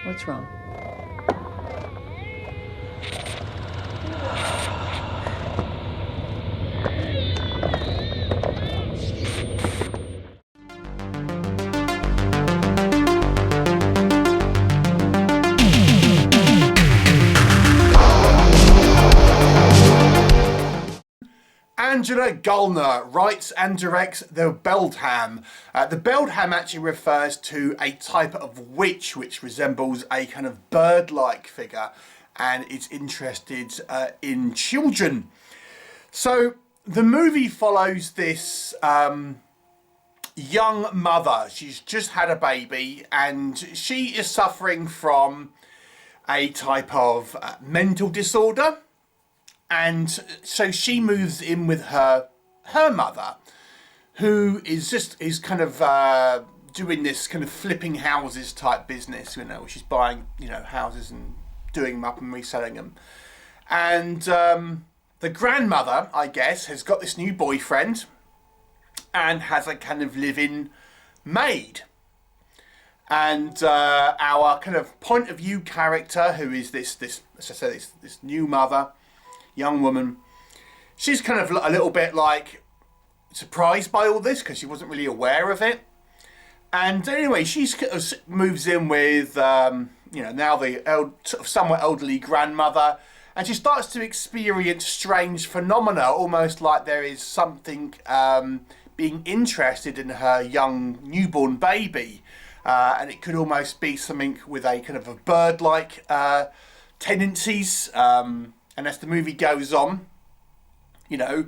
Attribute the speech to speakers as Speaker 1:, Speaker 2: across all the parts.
Speaker 1: What's wrong?
Speaker 2: Angela Gallner writes and directs The BELDHAM. The BELDHAM actually refers to a type of witch which resembles a kind of bird-like figure and is interested in children. So the movie follows this young mother. She's just had a baby and she is suffering from a type of mental disorder. And so she moves in with her mother, who is kind of doing this kind of flipping houses type business. You know, she's buying, you know, houses and doing them up and reselling them. And the grandmother, I guess, has got this new boyfriend and has a kind of live-in maid. And our kind of point of view character, who is this as I say, this new mother, young woman, she's kind of a little bit like surprised by all this because she wasn't really aware of it. And anyway, she moves in with you know, now the sort of somewhat elderly grandmother, and she starts to experience strange phenomena, almost like there is something being interested in her young newborn baby, and it could almost be something with a kind of a bird-like tendencies. And as the movie goes on, you know,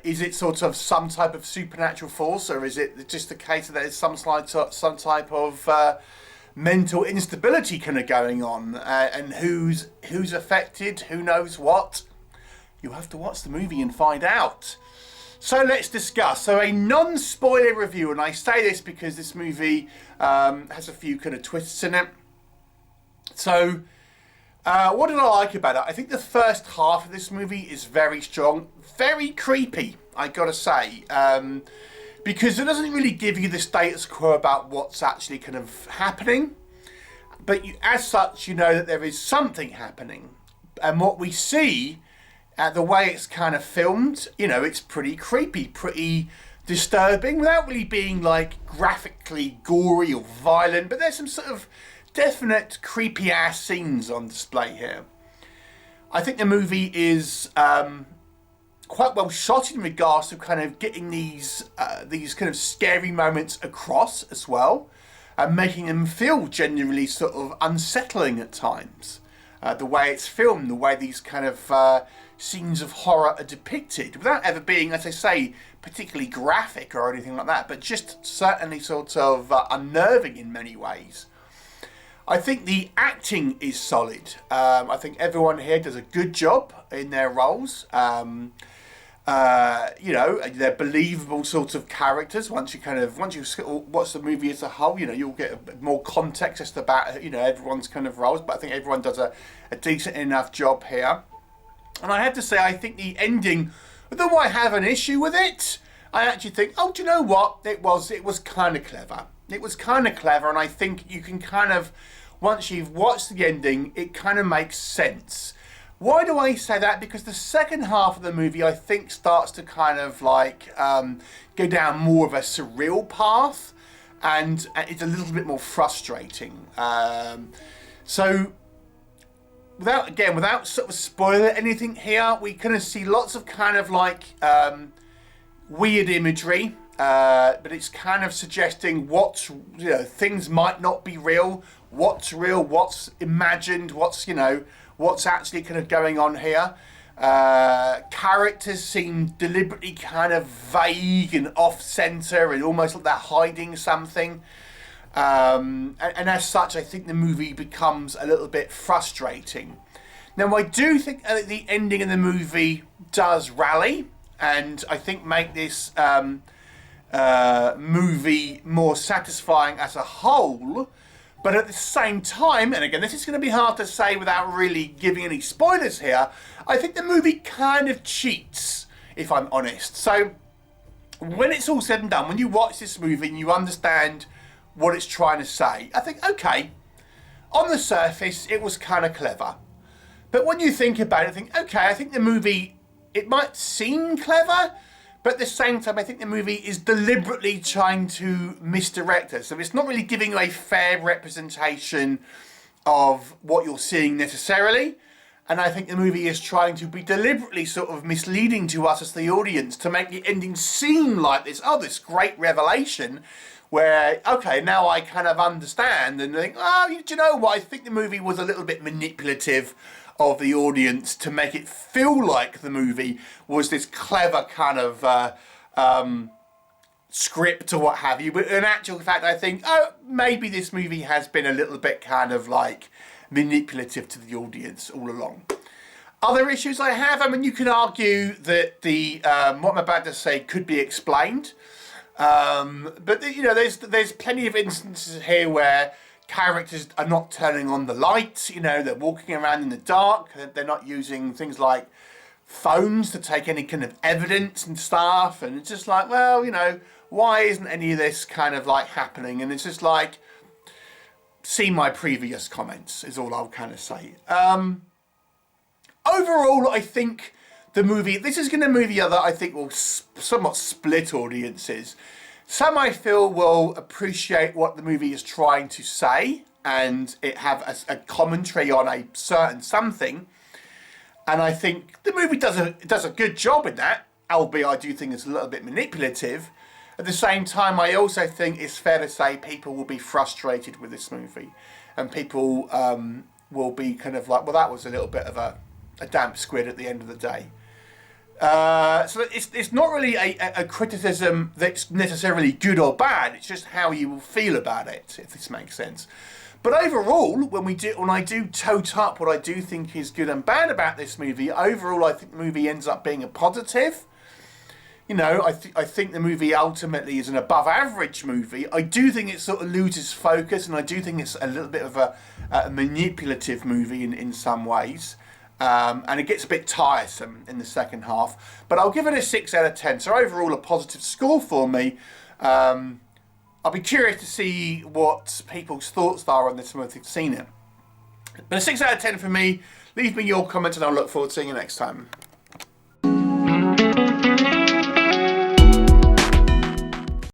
Speaker 2: is it sort of some type of supernatural force, or is it just the case that there's some type of mental instability kind of going on, and who's affected? Who knows what? You have to watch the movie and find out. So let's discuss. So a non-spoiler review, and I say this because this movie has a few kind of twists in it. So. What did I like about it? I think the first half of this movie is very strong, very creepy, I gotta say, because it doesn't really give you the status quo about what's actually kind of happening, but as such, you know that there is something happening, and what we see, the way it's kind of filmed, you know, it's pretty creepy, pretty disturbing, without really being like graphically gory or violent, but there's some sort of definite creepy ass scenes on display here. I think the movie is quite well shot in regards to kind of getting these kind of scary moments across as well, and making them feel genuinely sort of unsettling at times. The way it's filmed, the way these kind of scenes of horror are depicted, without ever being, as I say, particularly graphic or anything like that, but just certainly sort of unnerving in many ways. I think the acting is solid. I think everyone here does a good job in their roles. You know, they're believable sorts of characters. Once you watch the movie as a whole, you know, you'll get a bit more context just about, you know, everyone's kind of roles. But I think everyone does a decent enough job here. And I have to say, I think the ending, although I have an issue with it, I actually think, oh, do you know what? It was kind of clever. It was kind of clever, and I think you can kind of, once you've watched the ending, it kind of makes sense. Why do I say that? Because the second half of the movie, I think, starts to kind of like go down more of a surreal path, and it's a little bit more frustrating. So, without sort of spoiling anything here, we kind of see lots of kind of like weird imagery. But it's kind of suggesting what, you know, things might not be real, what's real, what's imagined, what's, you know, what's actually kind of going on here. Characters seem deliberately kind of vague and off-center and almost like they're hiding something. And as such, I think the movie becomes a little bit frustrating. Now, I do think the ending of the movie does rally, and I think make this movie more satisfying as a whole. But at the same time, and again, this is going to be hard to say without really giving any spoilers here, I think the movie kind of cheats, if I'm honest. So, when it's all said and done, when you watch this movie and you understand what it's trying to say, I think, okay, on the surface, it was kind of clever. But when you think about it, think, okay, I think the movie, it might seem clever, but at the same time, I think the movie is deliberately trying to misdirect us. So it's not really giving you a fair representation of what you're seeing necessarily. And I think the movie is trying to be deliberately sort of misleading to us as the audience to make the ending seem like this, oh, this great revelation where, okay, now I kind of understand and think, oh, do you know what? I think the movie was a little bit manipulative of the audience to make it feel like the movie was this clever kind of script or what have you. But in actual fact, I think, oh, maybe this movie has been a little bit kind of like manipulative to the audience all along. Other issues I have, I mean, you can argue that the what I'm about to say could be explained, but you know, there's plenty of instances here where characters are not turning on the lights. You know, they're walking around in the dark. They're not using things like phones to take any kind of evidence and stuff. And it's just like, well, you know, why isn't any of this kind of like happening? And it's just like, see my previous comments is all I'll kind of say. Overall, I think the movie, this is going to be a movie that I think will somewhat split audiences. Some I feel will appreciate what the movie is trying to say and it have a commentary on a certain something. And I think the movie does a good job in that, albeit I do think it's a little bit manipulative. At the same time, I also think it's fair to say people will be frustrated with this movie. And people will be kind of like, well, that was a little bit of a damp squid at the end of the day. So it's not really a criticism that's necessarily good or bad. It's just how you will feel about it, if this makes sense. But overall, when I do tote up what I do think is good and bad about this movie, overall I think the movie ends up being a positive. You know, I think the movie ultimately is an above average movie. I do think it sort of loses focus, and I do think it's a little bit of a manipulative movie in some ways. And it gets a bit tiresome in the second half. But I'll give it a 6 out of 10. So overall, a positive score for me. I'll be curious to see what people's thoughts are on this once they've seen it. But a 6 out of 10 for me. Leave me your comments and I'll look forward to seeing you next time.